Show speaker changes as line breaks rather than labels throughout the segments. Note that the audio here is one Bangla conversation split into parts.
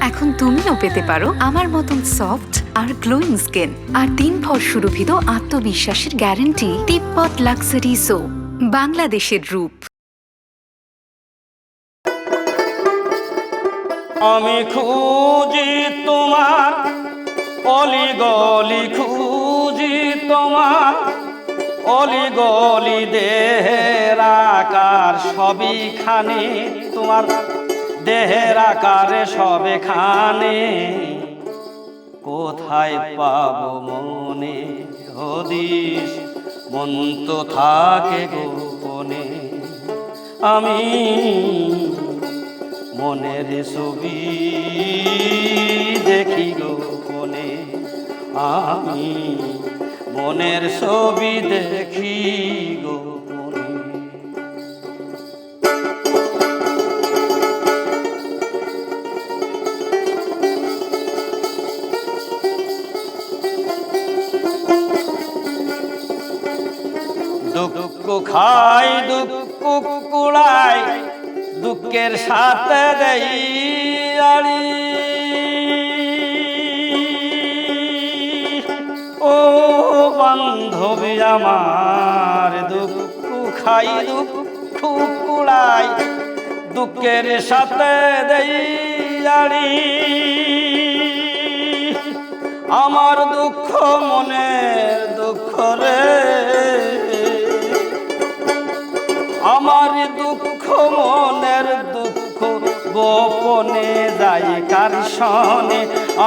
এখন তুমিও পেতে পারো আমার মতন সফট আর গ্লোয়িং স্কিন আর দিনভর সুরভিত আত্মবিশ্বাসের গ্যারান্টি তিব্বত লাক্সারি সোপ, বাংলাদেশের রূপ।
আমি খুঁজি তোমার অলি গলি, খুঁজি তোমার অলি গলি, দেহের আকার সবিখানে তোমার, দেহের আকারে সবেখানে। কোথায় পাবো মনে হদিস, মন তো থাকে গোপনে। আমি মনের ছবি দেখি গোপনে, আমি মনের ছবি দেখি গোপনে। দুঃখ খাই দুঃখ কুড়াই, দুঃখের সাথে দেই আড়ি। ও বান্ধবী আমার, দুঃখ খাই দুঃখ কুড়াই, দুঃখের সাথে দেই আড়ি। আমার দুঃখ মনের দুঃখ রে, আমার দুঃখ মনের দুঃখ গোপনে যাই কার সনে,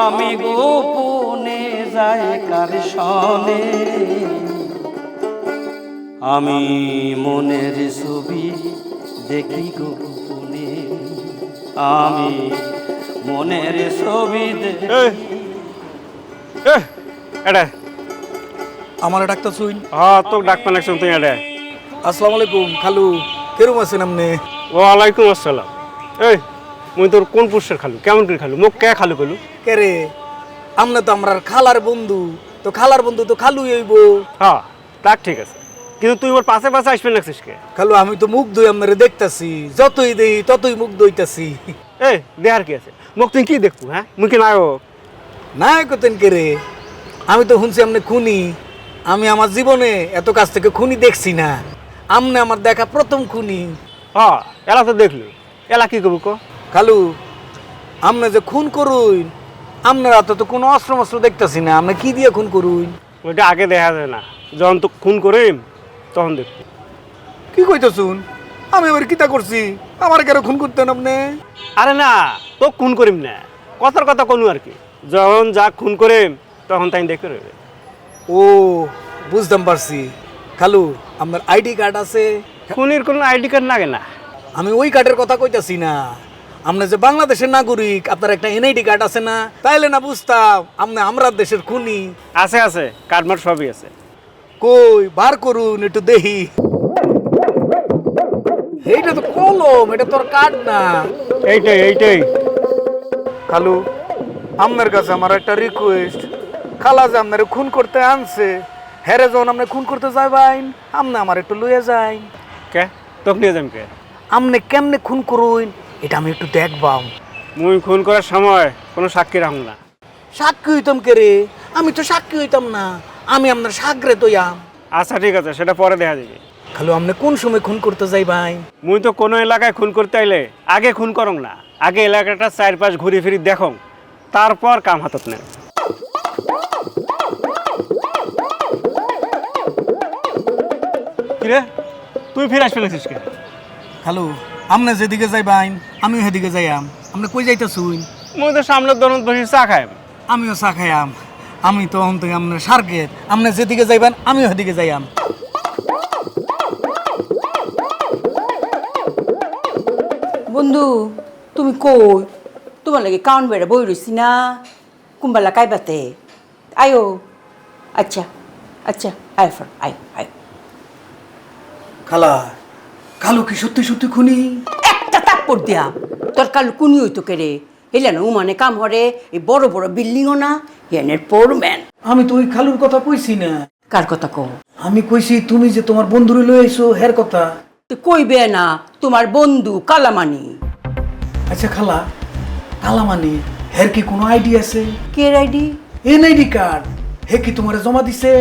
আমি গোপনে যাই কার সনে। আমি মনের ছবি দেখি গোপনে, আমি মনের ছবি দেখি।
এটা
আমার ডাক্তার শুইন।
হ্যাঁ তো ডাক্তার নাকছেন তুই এটা।
আসসালামু আলাইকুম খালু, কেরম আছেন আপনি?
ওয়ালাইকুম আসসালাম। এই মুই তোর কোন পুরুষের খালু, কেমন করে খালু, মুখ কে খালু কলু?
কে রে, আপনি তো আমার খালার বন্ধু, তো খালার বন্ধু তো খালুই হইব।
হ্যাঁ তা ঠিক আছে, কিন্তু তুই ওর পাশে পাশে আসবেন নাকছিস কে?
খালু আমি তো মুখ দই আপনারে দেখতাছি, যতই দেই ততই মুখ দইতাছি।
এই দেহার কি আছে, মুখ তুই কি দেখবো? হ্যাঁ মুই কি নায়ক?
না কতেন কে রে, আমি তো শুনছি আপনি খুনি। আমি আমার জীবনে এত কাছ থেকে খুনি দেখছি না, আপনি আমার দেখা প্রথম খুনি।
হ্যাঁ এলা তো দেখলি, এলা কি করবো ক?
খালু আপনি যে খুন করুন, আপনার হাতে তো কোনো অস্ত্র মস্ত্র দেখতাছি না, আপনি কি দিয়ে খুন করুন?
ওইটা আগে দেখা যায় না, যখন তো খুন করিম তখন দেখবি।
কি কইতেছুন? আমি আবার কিতা করছি? আমার কেন খুন করতেন আপনি?
আরে না, তো খুন করিম না, কথার কথা কোনো আর কি, যখন যা খুন করিম তখন তাই দেখে রইবে।
ও বুঝতাম পারছি। খালু আপনার আইডি কার্ড আছে?
খুনির কোনো আইডি কার্ড লাগে না।
আমি ওই কার্ডের কথা কইতাছি না, আপনি যে বাংলাদেশের নাগরিক, আপনার একটা এনআইডি কার্ড আছে না? তাইলে না বুঝতাম আপনি আমরা দেশের খুনি।
আছে আছে, কার্ডমার্ড সবই আছে।
কই বার করুন একটু দেখি। এইটা তো কলম, এটা তোর কার্ড না।
এইটাই এইটাই।
খালু আপনার কাছে আমার একটা রিকোয়েস্ট, খালা যে আপনার খুন করতে আনছে, হেরে যখন আপনি খুন করতে যাইবেন, আপনি আমার একটু লইয়া যাই।
কে তোকে নিয়ে যাম কে?
আপনি কেমনে খুন করুন এটা আমি একটু দেখবাম।
মুই খুন করার সময় কোনো সাক্ষী রাখুন না।
সাক্ষী হইতাম কে রে? আমি তো সাক্ষী হইতাম না, আমি আপনার সাগরে তৈয়াম।
আচ্ছা ঠিক আছে, সেটা পরে দেখা যাবে।
খালু আপনি কোন সময় খুন করতে যাইবেন?
মুই তো কোনো এলাকায় খুন করতে আইলে আগে খুন করং না, আগে এলাকাটা চারপাশ ঘুরে ফিরি দেখং, তারপর কাম হাতত নেন। কিরে তুই ফিরে আসবে নাছিস কে?
খালু আপনি যেদিকে যাইবেন আমিও সেদিকে যাইয়াম। আপনি কই যাইতেছুন?
মুই তো সামনের দরুন বসে চা খাই।
আমিও চা খাইয়াম। আমি তো অন্ত আপনার সার্কেট, আপনি যেদিকে যাইবেন আমিও সেদিকে যাইয়াম।
বন্ধু তুমি কই? তোমার লাগে কাউন বেড়া বই রইছি না, কুম্বালা কাইবাতে আয়ো। আচ্ছা আচ্ছা আয় ফর আয় আয়।
খালা কালু কি সত্যি সত্যি খুনি?
একটা তাপ্পড় দিয়া তোর কালু কুনি হইতো কে রে? এলে না উমানে কাম হরে, এই বড় বড় বিল্ডিংও না, এনের পোরম্যান।
আমি তো ওই খালুর কথা কইছি না।
কার কথা কো?
আমি কইছি তুমি যে তোমার বন্ধুরে লই আইছো হের কথা।
তুই কইবে না তোমার বন্ধু কালামানি।
আচ্ছা খালা, কালামানি হের কি কোনো আইডি আছে?
কে আইডি?
এনআইডি কার্ড হে কি তোমারে জমা দিছে?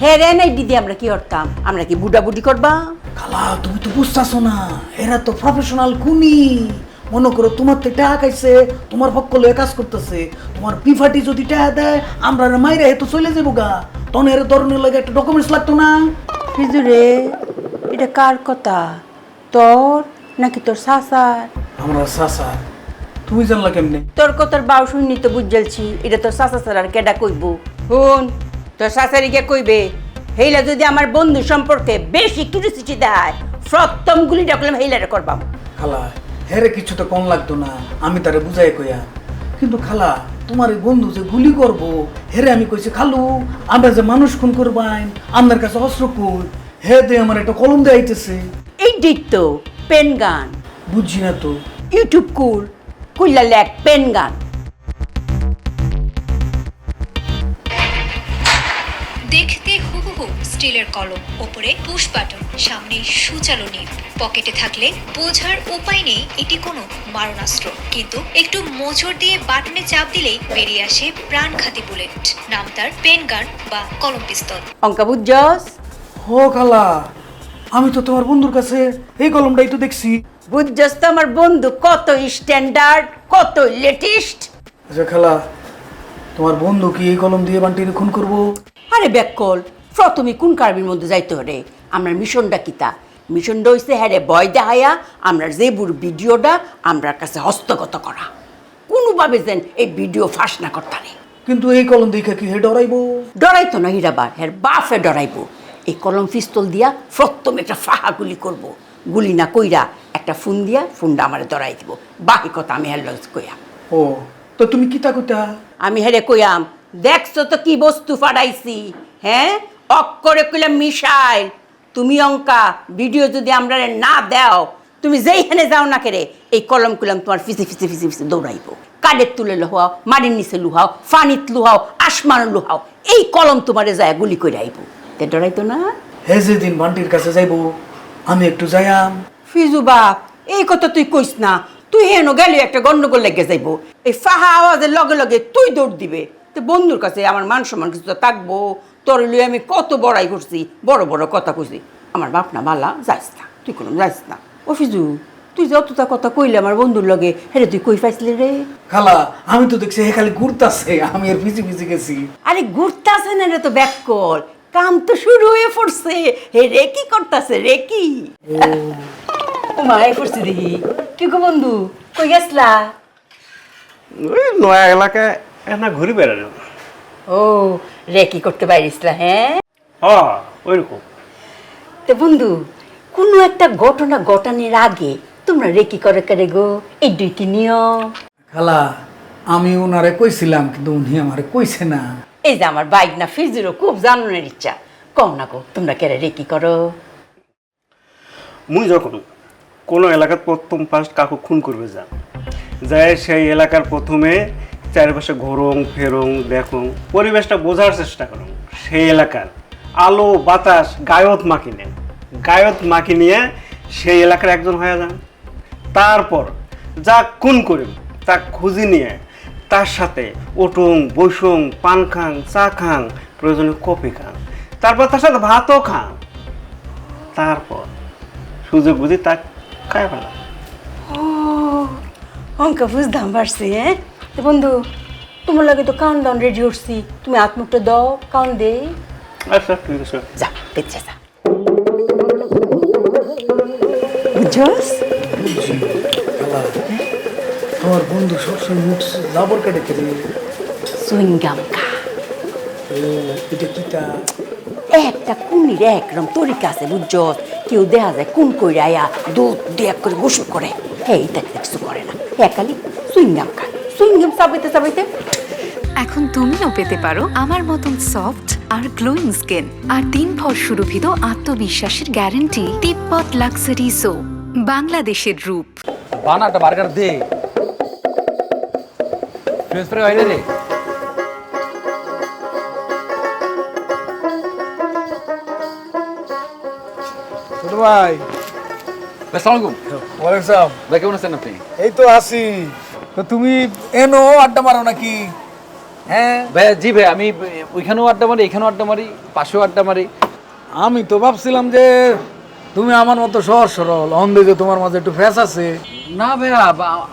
হ্যাঁ রে আইডি দিয়ে আমরা কি করতাম? আমরা কি বুডাবুডি করবা?
খালা তুমি তো বুঝতেছো না, এরা তো প্রফেশনাল খুনি। মনে করো তোমার তো টাকা খাইছে, তোমার পক্ষ লয়ে কাজ করতেছে, তোমার পিফাটি যদি টাকা দেয় আমরা মাইরে হেতু চলে যাবো গা, তখন এর ধরনের লাগে একটা ডকুমেন্টস লাগতো না?
ফিজুরে, এটা কার কথা? তোর নাকি তোর শাসার?
আমরা চাচা। তুমি জানলা কেমনে?
তোর কথার বাউ শুনি তো বুঝালছি, এটা তোর শাসা স্যার আর কেডা কইব? হুন, তোর শাসারি কে কইবে? হেইলা যদি আমার বন্ধু সম্পর্কে বেশি কিউরিওসিটি দেয়, প্রথম গুলি ডাকলাম হেইলারে করবাম।
খালা হেরে কিছু তো কম লাগতো না, আমি তারে বুঝাই কইয়া। কিন্তু খালা তোমার এই বন্ধু যে গুলি করবো, হেরে আমি কইছি খালু আমরা যে মানুষ খুন করবাইন, আপনার কাছে অস্ত্র কই, হে দে আমার একটা কলম দিয়ে আইতেছে।
এই দিক তো পেন গান,
বুঝছি না তো।
ইউটিউব কুইলা লেখ পেন গান।
দেখতে হুবহু স্টিলের কলম, ওপরে পুশ বাটন, সামনে সূচালো নিব। পকেটে থাকলে বোঝার উপায় নেই এটি কোনো মারণাস্ত্র, কিন্তু একটু মোচড় দিয়ে বাটনে চাপ দিলেই বেরিয়ে আসে প্রাণঘাতী বুলেট। নাম তার পেন গান বা কলম পিস্তল।
অঙ্কা বুঝছস?
হো খালা, আমি তো তোমার বন্ধুর কাছে এই কলমটাই তো দেখছি।
বুঝছস তো আমার বন্ধু কত স্ট্যান্ডার্ড, কত লেটেস্ট।
আচ্ছা খালা, তোমার বন্ধু কি এই কলম দিয়ে বান্টির খুন করবো?
আরে ব্যাককল, প্রথমে কোন কার্বির মধ্যে যাইতে হরে? আমরা মিশনটা কিতা? মিশনটা হইছে হ্যাঁ রে ভয় দেখাইয়া আমরা যে বুড় ভিডিওটা আমরার কাছে হস্তগত করা, কোনোভাবে যেন এই ভিডিও ফাঁস না করতারে।
কিন্তু এই কলম দেখে কি হে ডরাইবো?
ডরাইতো না হীরাবার, হ্যাঁ বাফে ডরাইবো। এই কলম পিস্তল দিয়া প্রথম একটা ফাহা গুলি করবো, গুলি না কইরা একটা ফোন দিয়া ফোনটা আমারে ডরাই দিব। বাকি কথা আমি হ্যাঁ লজ কইয়া।
ও তো তুমি কিতা কইতা?
আমি হেরে কইয়াম, দেখছো তো কি বস্তু ফাড়াইছি, হ্যাঁ অক্ষরে কইলাম মিশাইল। তুমি অঙ্কা ভিডিও যদি আমরা না দাও, তুমি যেইখানে যাও না কেরে এই কলম কইলাম তোমার ফিসি ফিসি ফিসি ফিসি দৌড়াইবো। কাঠের তুলে লোহাও, মাটির নিচে লুহাও, ফানিত লুহাও, আসমান লুহাও, এই কলম তোমারে যায় গুলি করে আইবো। তে ডরাইতো না?
হে যেদিন বান্টির কাছে যাইবো আমি একটু যাইয়াম।
ফিজু বাপ, এই কথা তুই কইস না। তুই হেন গেলে একটা গন্ডগোল লেগে যাইবো। এই ফাহা আওয়াজের লগে লগে তুই দৌড় দিবে। তো বন্ধুর কাছে আমার মান সম্মান কিছু তো থাকবো। তোর লই আমি কত বড়াই করছি, বড় বড় কথা কইছি। আমার বাপ না বালা, যাইস না, তুই কোনো যাইস না। ও ফিজু, তুই যতটা কথা কইলে আমার বন্ধুর লগে, হেরে তুই কই পাইছিলি রে?
খালা আমি তো দেখছি হে খালি ঘুরতাছে, আমি আর পিছি পিছি গেছি।
আরে ঘুরতাছে না রে, তো ব্যাক কর, কাম তো শুরু হয়ে পড়ছে। হে রে কি করতাছে রে কি? ও মাই পড়ছে দেখি। কি গো বন্ধু, কই গেছলা?
ওই নয়া এলাকায় না ঘুরে বেড়ানো।
ও রে কি করতে পারিসলা? হ্যাঁ
ওইরকম।
তো বন্ধু, কোনো একটা ঘটনা ঘটানোর আগে তোমরা রে কি করে করে গো? এই দুই কি নিয়ম।
খালা আমি ওনারে কইছিলাম, কিন্তু উনি আমারে কইছে না।
এই যে আমার বাইক না ফিজুরও খুব জানানোর ইচ্ছা, কম না গো তোমরা কেরে রে কি করো?
মুই যখন কোনো এলাকার প্রথম ফার্স্ট কাকু খুন করবে যায় সেই এলাকার প্রথমে চারিপাশে ঘোরং ফেরং দেখুন, পরিবেশটা বোঝার চেষ্টা করুন। সেই এলাকার আলো বাতাস গায়ত মাখি নিয়ে সেই এলাকার একজন হয়ে যান। তারপর যা খুন করেন তা খুঁজি নিয়ে তার সাথে ওটং বৈষং পান খান, চা খান, প্রয়োজনে কফি খান, তারপর তার সাথে ভাতও খান। তারপর সুযোগ বুঝি তা খায় ফেলা।
অঙ্ক বুঝতাম পারছি। হ্যাঁ তো বন্ধু, তোমার লাগে তো কাউন্ট ডাউন রেডি করছি, তুমি আত্মুখটা দাও, কাউন্ট দে।
আচ্ছা ঠিক আছে,
যা দেখছে যা। বুঝছস?
বুঝছি খালা, আমার বন্ধু সবসময় মুখ জাবর কাটে খেলে।
সুইংগাম খা।
ও এটা কিতা?
একটা কুমির একরকম তরিকা আছে বুঝছস? কেউ দেখা যায় কোন কইরা আয়া দুধ দিয়ে করে গোসল করে, এইটা কিছু করে না, একালি সুইংগাম খায়। সুইংগাম চাবাইতে চাবাইতে
এখন তুমিও পেতে পারো আমার মতন সফট আর গ্লোয়িং স্কিন আর 3 ভর সুরভিত আত্মবিশ্বাসের গ্যারান্টি তিব্বত লাক্সারি সো, বাংলাদেশের রূপ।
বানাটা বার্গার দে, ফ্রেঞ্চ ফ্রাই হয় না রে?
ছোট ভাই।
আসসালামু আলাইকুম।
ওয়ালাইকুম সালাম।
ভাই কেমন আছেন আপনি?
এই তো আছি। তো তুমি এনো আড্ডা মারো নাকি? হ্যাঁ,
ভাইয়া জি ভাই, আমি ওইখানেও আড্ডা মারি, এখানেও আড্ডা মারি, পাশেও আড্ডা মারি।
আমি তো ভাবছিলাম যে তুমি আমার মতো সহজ সরল, অন্ধে যে তোমার মাঝে একটু ফ্যাস আছে।
না ভাইয়া,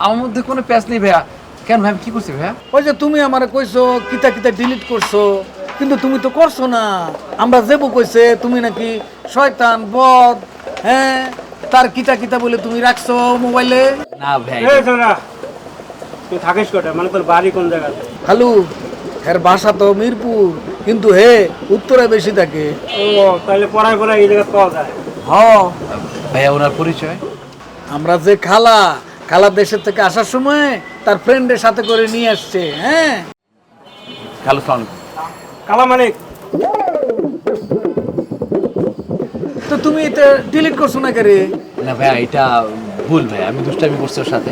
আমার মধ্যে কোনো প্যাচ নেই ভাইয়া। কেন ভাই, আমি কি করছি ভাইয়া?
ওই যে তুমি আমারে কইছো কিতা কিতা ডিলিট করছো, কিন্তু তুমি তো করছো না। আমরা যেবো কইছে তুমি নাকি শয়তান বদ, হ্যাঁ, তার কিতা কিতা বলে তুমি রাখছো মোবাইলে।
না ভাই,
এই সোনা, তুই থাকিস কোথায়? মানে তোর বাড়ি কোন জায়গাতে?
খালু, এর বাসা তো মিরপুর, কিন্তু হে উত্তরে বেশি থাকে।
ও, তাহলে পড়ায় পড়ায় এই জায়গা পাওয়া যায়।
হ,
ভাইয়া ওনার পরিচয়?
আমরা যে খালা খালা দেশের থেকে আসার সময় তার ফ্রেন্ডের সাথে করে নিয়ে আসছে। হ্যাঁ,
হ্যালো সালাম।
কালা মানিক,
তো তুমি এটা ডিলিট করছো না কে?
না ভাইয়া, এটা ভুল ভাইয়া, আমি দুষ্টামি করছি ওর সাথে।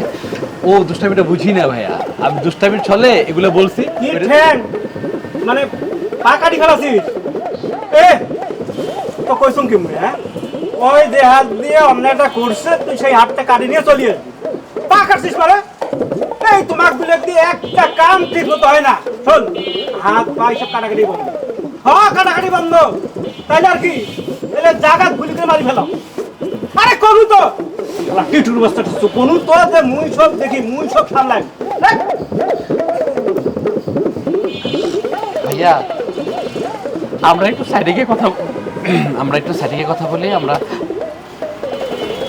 ও দুষ্টামিটা বুঝি না ভাইয়া, আমি দুষ্টামির ছলে এগুলো বলছি।
কি ঠ্যাং, মানে পাকাটি খেলাছিস? এ তো কইছুম কি মুই? হ্যাঁ, ওই যে হাত দিয়ে অন্যটা করছে, তুই সেই হাতটা কাটি নিয়ে চলিয়ে পা কাটছিস মানে? এই তোমার গুলো দিয়ে একটা কাম ঠিক মতো হয় না। শোন, হাত পা সব কাটাকাটি বন্ধ। হ্যাঁ, কাটাকাটি বন্ধ, তাইলে আর কি? তাহলে জাগাত গুলি করে মারি ফেলাম। আরে করু তো টিটুর বস্তা কোন তো যে মুই সব দেখি, মুই সব সামলাই।
ভাইয়া আমরা একটু সাইডে গিয়ে কথা বলি। আমরা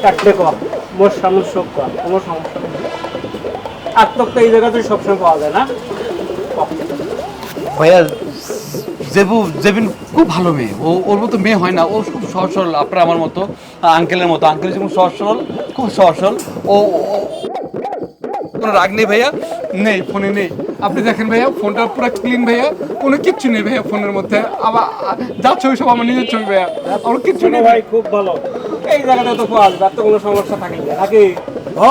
কাটলে কম, মোর সমস্যা কম, কোনো সমস্যা নেই। আত্মহত্যা এই জায়গাতে সবসময় পাওয়া যায় না।
ভাইয়া জেবিন খুব ভালো মেয়ে, ওর মতো মেয়ে হয় না। ও খুব সহজ সরল, আপনার আমার মতো, আঙ্কেলের মতো। আঙ্কেল যেমন সহজ সরল, খুব সহজ সরল। ও কোনো রাগ নেই ভাইয়া, নেই, ফোনে নেই। আপনি দেখেন ভাইয়া, ফোনটা পুরো ক্লিন ভাইয়া, কোনো কিচ্ছু নেই ভাইয়া ফোনের মধ্যে। আবার যা ছবি সব আমার নিজের ছবি ভাইয়া, আমার কিচ্ছু নেই
ভাই খুব ভালো, এই জায়গাতে তো পাওয়া যাবে, তো কোনো সমস্যা থাকে না নাকি?
হ,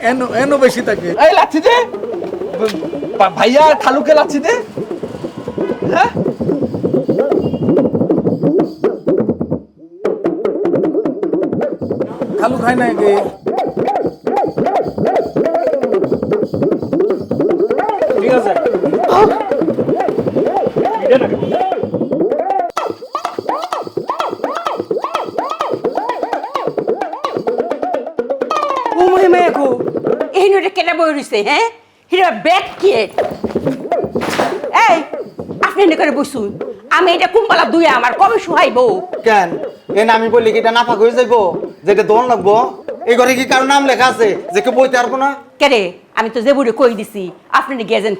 এনো এনো বেশি থাকে।
এই লাচ্ছি দে ভাইয়া, খালুকে লাচ্ছি দে। হ্যাঁ,
খালু খায় না কে?
ঠিক আছে,
ও মহিমায়া গো, এই নোটে কেটা বই রইছে? হ্যাঁ, হিরা ব্যাগ কেট। এই আপনি এনে করে বসুন, আমি এটা কুম্বালা দুইয়া আমার কবে শুহাইবো?
কেন এ আমি বললি কি এটা নাফাক হয়ে যাইবো, যেটা দোন লাগবো? এই ঘরে কি কারো নাম লেখা আছে যে কেউ বইতে পারবো না?
কেরে, আমি তো জেবুরে কই দিছি, আপনি গেছেন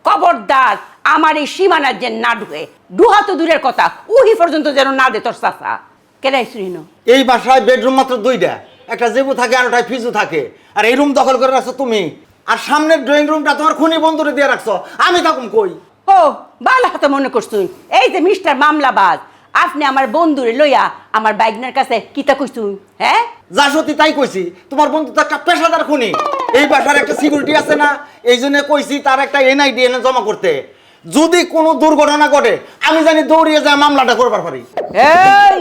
খবরদার আমার এই সীমানার যে না ঢুকে, ডুহা তো দূরের কথা, উহি পর্যন্ত যেন না দে তোর চাচা। কেরে শুনিনো?
এই বাসায় বেডরুম মাত্র দুইটা, একটা জেবু থাকে আর ওটাই ফিজু থাকে, আর এই রুম দখল করে রাখছো তুমি, আর সামনের ড্রয়িং রুমটা তোমার খুনি বন্ধুরে দিয়ে রাখছো, আমি তখন কই?
ও বালা হাতে মনে করছুন, এই যে মিস্টার মামলাবাজ, আপনি আমার বন্ধুরে লইয়া আমার বাইকনার কাছে কিতা কইছুন? হ্যাঁ,
যা সত্যি তাই কইছি, তোমার বন্ধু তো একটা পেশাদার খুনি, এই বাসার একটা সিকিউরিটি আছে না, এই জন্য কইছি তার একটা এনআইডি এনে জমা করতে, যদি কোনো দুর্ঘটনা ঘটে আমি জানি দৌড়িয়ে যায় মামলাটা করবার পারি।
এই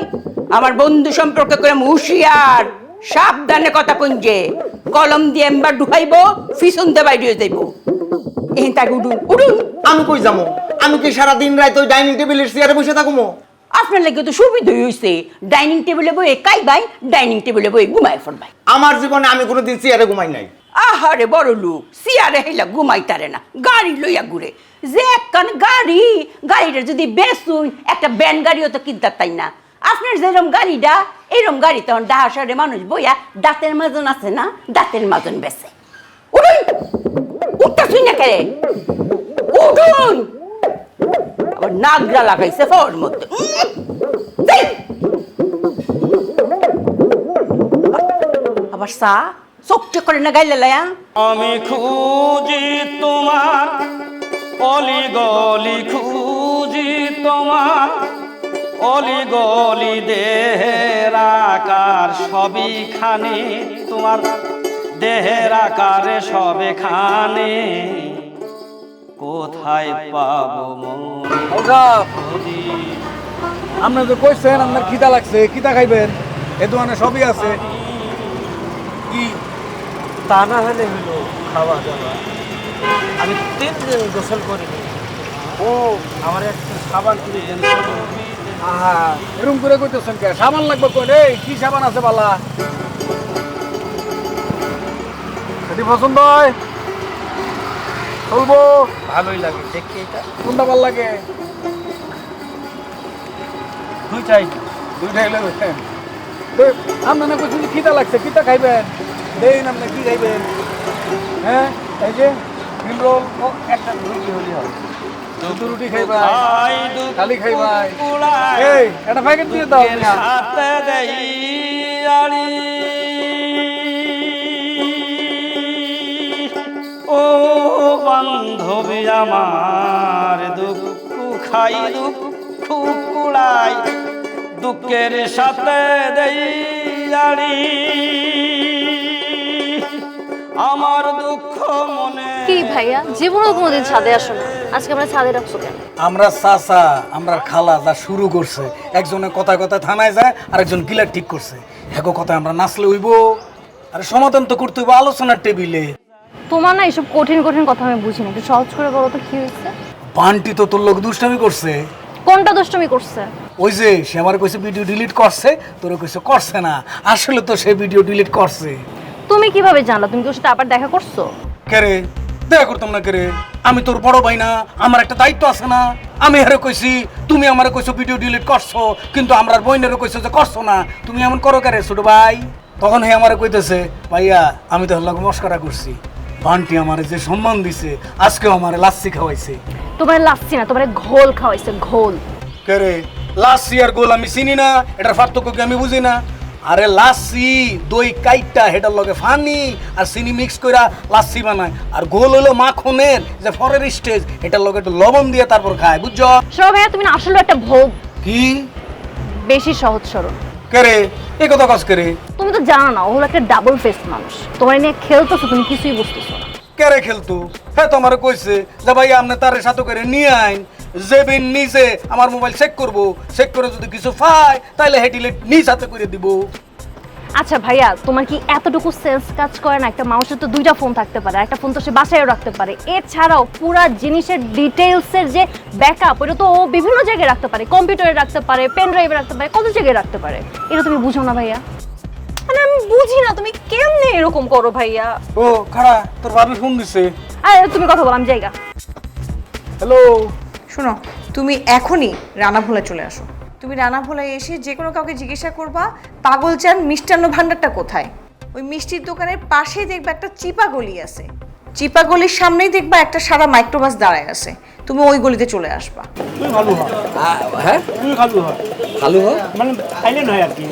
আমার বন্ধু সম্পর্কে করে হুঁশিয়ার, সাবধানে কথা কইনজে, কলম দিয়ে এমবার ঢুকাইবো, ফিসুন দিয়ে বাইরে যাইব। এই তাকে উডুন উডুন।
আমি কই যাবো? আমি কি সারা দিন রাত ওই ডাইনিং টেবিলের চেয়ারে বসে থাকুমো?
আপনার লাগে তো সুবিধাই হইছে, ডাইনিং টেবিলে বই কাই বাই, ডাইনিং টেবিলে বই ঘুমায় ফরবাই।
আমার জীবনে আমি কোনোদিন চেয়ারে ঘুমাই নাই।
আহারে বড় লোক, সিয়ারে হেলা ঘুমাইতারে না, গাড়ি লইয়া ঘুরে। যে একখান গাড়ি, গাড়িটা যদি বেচুন, একটা ব্যান গাড়িও তো কিনতে তাই না। আপনার যেরকম গাড়িটা, এরকম গাড়ি তখন ডাহাসারে মানুষ বইয়া দাঁতের মাজন আছে না, দাঁতের মাজন বেচে। উঠুন, উঠতেছুই না কেরে, উঠুন। আবার নাগরা লাগাইছে ফোর মধ্যে। আবার সা চোখটা করে না গাইলে লায়া।
আমি খুঁজি তোমার অলি গলি, খুঁজি তোমার অলি গলি, দেহের আকার সবই খানে, তোমার দেহের আকারে সবে খানে, কোথায় পাবো মন খুঁজি।
আপনার যে কইছেন আপনার খিদা লাগছে, খিদা খাইবেন, এ দোকানে সবই আছে। কি
তা না হলে হলো খাওয়া দাওয়া। আমি 3 দিন গোসল করিনি। ও আমার একটা সাবান কিনে দেন।
আহা এরকম করে কইতেছেন কে? সাবান লাগবে কোন? এই কি সাবান আছে বালা? যদি পছন্দ হয় বলবো।
ভালোই লাগে দেখতে এটা।
কোনটা ভাল লাগে?
দুইটাই।
দুইটাই লাগবে। আপনার না কিছু খিদা লাগছে, কিতা খাইবেন? দেন আপনি কি খাইবেন? হ্যাঁ এই যে ডিম রোল
একটা রুটি হলে হবে।
দুটো রুটি খাইবাই, খালি খাইবাই। এই একটা প্যাকেট দিয়ে দাও মিয়া।
হাতে দেই আড়ি ও বান্ধবী আমার দুঃখ খাই দুঃখ কুড়াই দুঃখের সাথে দেই আড়ি আমার দুঃখ মনে।
কি ভাইয়া জীবনেও কোনোদিন ছাদে আসো না, আজকে আমরা ছাদে রাখছো কেন?
আমরা চাচা আমরা খালা যা শুরু করছে, একজনে কথায় কথায় থানায় যায় আর একজন কিলার ঠিক করছে। হ্যাঁ কথায় আমরা নাচলে হইব, আরে সমাধান তো করতে হইব আলোচনার টেবিলে।
তোমার না এইসব কঠিন কঠিন কথা আমি বুঝি না, একটু সহজ করে বলো তো কি হয়েছে?
বান্টি তো তোর লোক দুষ্টামি করছে।
কোনটা দুষ্টুমি করছে?
ওই যে সে আমার কইছে ভিডিও ডিলিট করছে, তোর কইছে করছে না, আসলে তো সে ভিডিও ডিলিট করছে।
তুমি কিভাবে জানলা? তুমি কি ওর সাথে আবার দেখা করছো?
কেরে দেখা করতাম না কেরে? আমি তোর বড় ভাই না? আমার একটা দায়িত্ব আছে না? আমি হারে কইছি তুমি আমারে কইছো ভিডিও ডিলিট করছো, কিন্তু আমরার বইনেরও কইছো যে করছো না, তুমি এমন করো কেরে ছোট ভাই? তখন হে আমারে কইতেছে ভাইয়া আমি তো হল্লা মস্করা করছি, বান্টি আমারে যে সম্মান দিছে আজকেও আমারে লাচ্ছি খাওয়াইছে।
তোমার লাচ্ছি না, তোমার ঘোল খাওয়াইছে ঘোল।
কেরে লাচ্ছি আর গোল আমি চিনি না, এটার পার্থক্য কি আমি বুঝি না? আরে লাচ্ছি দই কাইটটা হেটার লগে ফানি আর চিনি মিক্স কইরা লাচ্ছি বানায়, আর গোল হলো মাখনের যে ফরের স্টেজ, এটার লগে একটু লবণ দিয়ে তারপর খায়, বুঝছো?
শোনো ভাইয়া তুমি না আসলে একটা ভোগ,
কি
বেশি সহজ সরল।
কেরে এই কথা কাজ করে?
তুমি তো জানো না ও হলো একটা ডাবল ফেস মানুষ, তোমার নিয়ে খেলতেছো তুমি কিছুই বুঝতেছো না।
কেরে খেলতো? হ্যাঁ তোমার কইছে যে ভাই আপনি তার সাথে করে নিয়ে আইন, জেবিন নিজে আমার মোবাইল চেক করব, চেক করে যদি কিছু পায় তাহলে হেডিলে নিজ হাতে করে দিব।
আচ্ছা ভাইয়া তোমার কি এতটুকু সেন্স কাজ করে না? একটা মানুষের তো দুইটা ফোন থাকতে পারে, একটা ফোন তো সে বাসায়ও রাখতে পারে, এছাড়াও পুরা জিনিসের ডিটেইলসের যে ব্যাকআপ ওটা তো ও বিভিন্ন জায়গায় রাখতে পারে, কম্পিউটারে রাখতে পারে, পেন ড্রাইভে রাখতে পারে, কত জায়গায় রাখতে পারে। এটা তুমি বুঝো না ভাইয়া? মানে আমি বুঝি না তুমি কেমনে এরকম করো ভাইয়া।
ও খাড়া তোর ভাবি ফোন দিছে।
আরে তুমি কথা বল, আমি জায়গা।
হ্যালো
শোনো, তুমি এখনই রানাভোলায় চলে আসো। তুমি রানাভোলায় এসে যে কোনো কাউকে জিজ্ঞাসা করবা পাগলচান মিষ্টান্ন ভাণ্ডারটা কোথায়। ওই মিষ্টির দোকানের পাশেই দেখবা একটা চিপা গলি আছে, চিপা গলির সামনেই দেখবা একটা সাদা মাইক্রোবাস দাঁড়ায় আছে, তুমি ওই গলিতে চলে আসবা।
তুই ভালো হ।
হ্যাঁ
তুই ভালো হ,
ভালো হয়
মানে খাইলে নয় আর কি।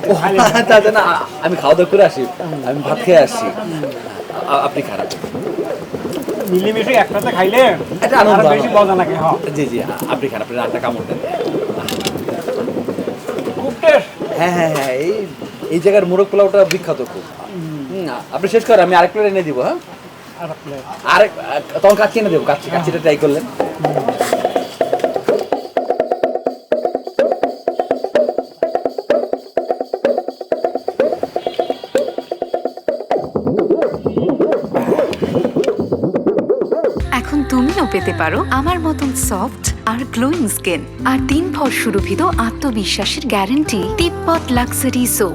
আচ্ছা না আমি খাওয়া দাওয়া করে আসি, আমি ভাত খেয়ে আসছি, আপনি খারাপ
মিলেমিশে একসাথে খাইলে
একটা আনন্দ
আরো বেশি মজা লাগে। হ্যাঁ
জি জি আপনি খারাপ, আপনি রান্না কামড় দেন।
খুব টেস্ট।
হ্যাঁ হ্যাঁ হ্যাঁ এই এই জায়গার মোরগ পোলাওটা বিখ্যাত খুব। আপনি শেষ করেন, আমি আরেক প্লেট এনে দিব। হ্যাঁ
আর প্লেট
আরেক তখন কাচ্চি এনে দেবো, কাচ্চিটা ট্রাই করলেন।
এখন তুমিও পেতে পারো আমার মতন সফট আর গ্লোয়িং স্কিন আর 3 ভর সুরভিত আত্মবিশ্বাসের গ্যারান্টি তিব্বত লাক্সারি সো,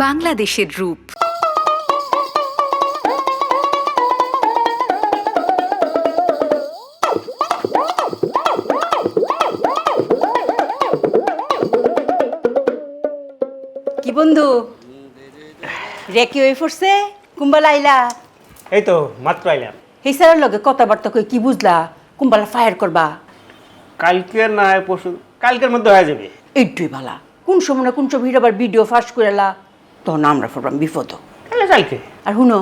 বাংলাদেশের রূপ।
কি বন্ধু রেকি হয়ে পড়ছে? কুম্বালা আইলা?
এই তো মাত্র আইলাম।
এই স্যারের লগে কথাবার্তা কই কি বুঝলা? কুম্বালা ফায়ার করবা?
কালকের না হয় পরশু, কালকের মধ্যে হয়ে যাবে।
এইটুই ভালা। কোন সময় না কোন সময় আবার ভিডিও ফাঁস করেলা, তখন আমরা পড়লাম বিপদ।
তাহলে কালকে।
আর শুনো,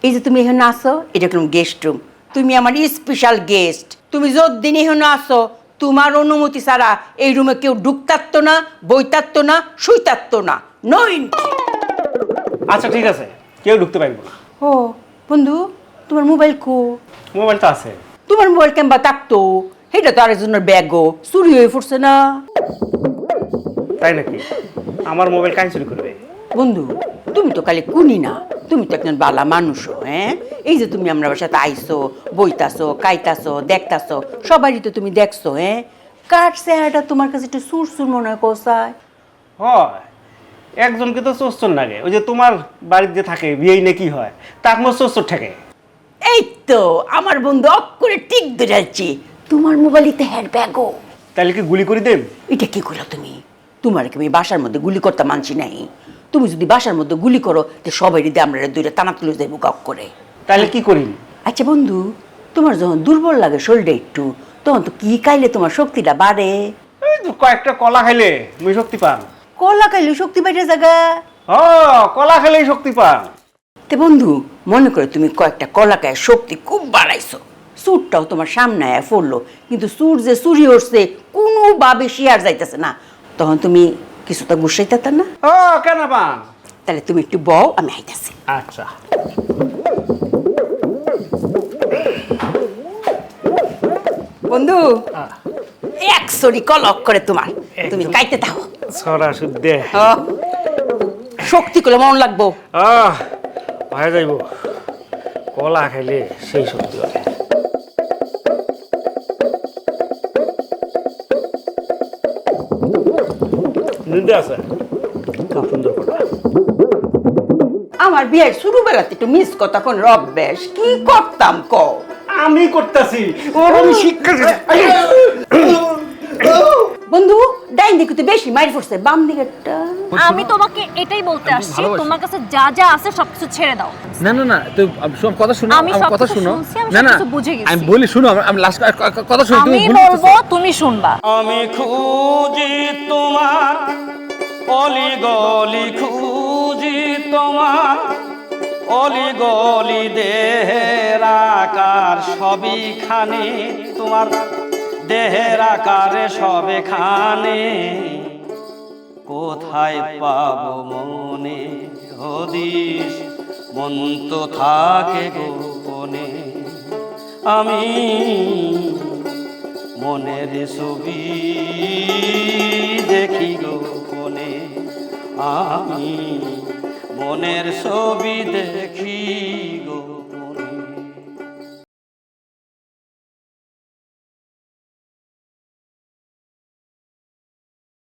এই যে তুমি এখানে আসো, এটা কোনো গেস্ট রুম, তুমি আমার স্পেশাল গেস্ট। তুমি যতদিন এখানে আসো তোমার অনুমতি ছাড়া এই রুমে কেউ ঢুকতারতো না, বইতারতো না, শুইতারতো না। No entry.
আচ্ছা ঠিক আছে, কেউ ঢুকতে পারবো না।
ও বন্ধু, তোমার মোবাইল কো?
মোবাইল তো আছে।
তোমার মোবাইল কেমবা থাকতো? সেটা তো আরেকজনের ব্যাগও চুরি হয়ে পড়ছে না?
তাই নাকি? আমার মোবাইল কাজ চুরি করবে?
বন্ধু তুমি তো খালি কুনি না, তুমি তো একজন বালা মানুষও। হ্যাঁ, এই যে তুমি আমরা সাথে আইসো, বইতাছো, খাইতাছো, দেখতাছো, সবারই তো তুমি দেখছো। হ্যাঁ, কার চেহারাটা তোমার কাছে একটু সুরসুর মনে হয় কোসায়?
হয় একজনকে তো চোস্চর লাগে, ওই যে তোমার বাড়িতে যে থাকে বিয়েই নাকি হয়, তাক মোর চোস্চর থাকে।
এই তো আমার বন্ধু অক্ষরে ঠিক ধরে যাচ্ছি, তোমার মোবাইলিতে হ্যান্ড ব্যাগও।
তাহলে কি গুলি করে দেব?
এটা কি করো তুমি? তোমার কি আমি বাসার মধ্যে গুলি করতে মানছি নাই? তুমি যদি বাসার মধ্যে গুলি করো তো সবাই দিয়ে আমরা দুইটা টানা তুলে দেবো কক করে।
তাহলে কি করি?
আচ্ছা বন্ধু, তোমার যখন দুর্বল লাগে শরীরটা একটু, তখন তো কি খাইলে তোমার শক্তিটা বাড়ে?
এই তো কয়েকটা কলা খাইলে তুমি শক্তি পান।
কলা খাইলে শক্তি বেড়ে জায়গা?
ও কলা খেলেই শক্তি পান?
তে বন্ধু, মনে করো তুমি কয়েকটা কলা খায় শক্তি খুব বাড়াইছো, সুরটাও তোমার সামনে আয়া পড়লো, কিন্তু সুর যে চুরি উঠছে কোনোভাবে শেয়ার যাইতেছে না, তখন তুমি কিছুটা গুছাইতে না?
ও কেন পান?
তাহলে তুমি একটু বও, আমি আইতাছি।
আচ্ছা।
বন্ধু এক সরি কলক করে তোমার, তুমি কাইতে থাকো।
সরা শুদ্ধে
শক্তি করে মন লাগবো।
হয়ে যাইব, কলা খাইলে সেই শক্তি হয়। নিন্দে আছে খুব সুন্দর কলা।
আমার বিয়ের শুরু বেলাতে একটু মিস কথা কোন রব্বেশ কি করতাম ক?
আমি করতেছি, ওর আমি শিক্ষা
বন্ধু ডাইন দিকে তো বেশি মাইর পড়ছে, বাম দিকেরটা।
আমি তোমাকে এটাই বলতে আসছি, তোমার কাছে যা যা আছে সবকিছু ছেড়ে দাও।
না না না, তো কথা শুনো,
আমি
আমার কথা
সবকিছু
শুনো।
শুনছি, আমি
না না,
সবকিছু বুঝে গেছি।
আমি বলি শুনো, আমি লাস্ট কথা শুনি,
আমি
তুমি
বলবো তুমি শুনবা।
আমি খুঁজি তোমার অলি গলি, খুঁজি তোমার অলি গলি, দেহের আকার সবই খানে, তোমার দেহের আকারে সবে খানে, কোথায় পাবো মনে হদিস, মন তো থাকে গোপনে, আমি মনের ছবি দেখি গোপনে, আমি মনের ছবি দেখি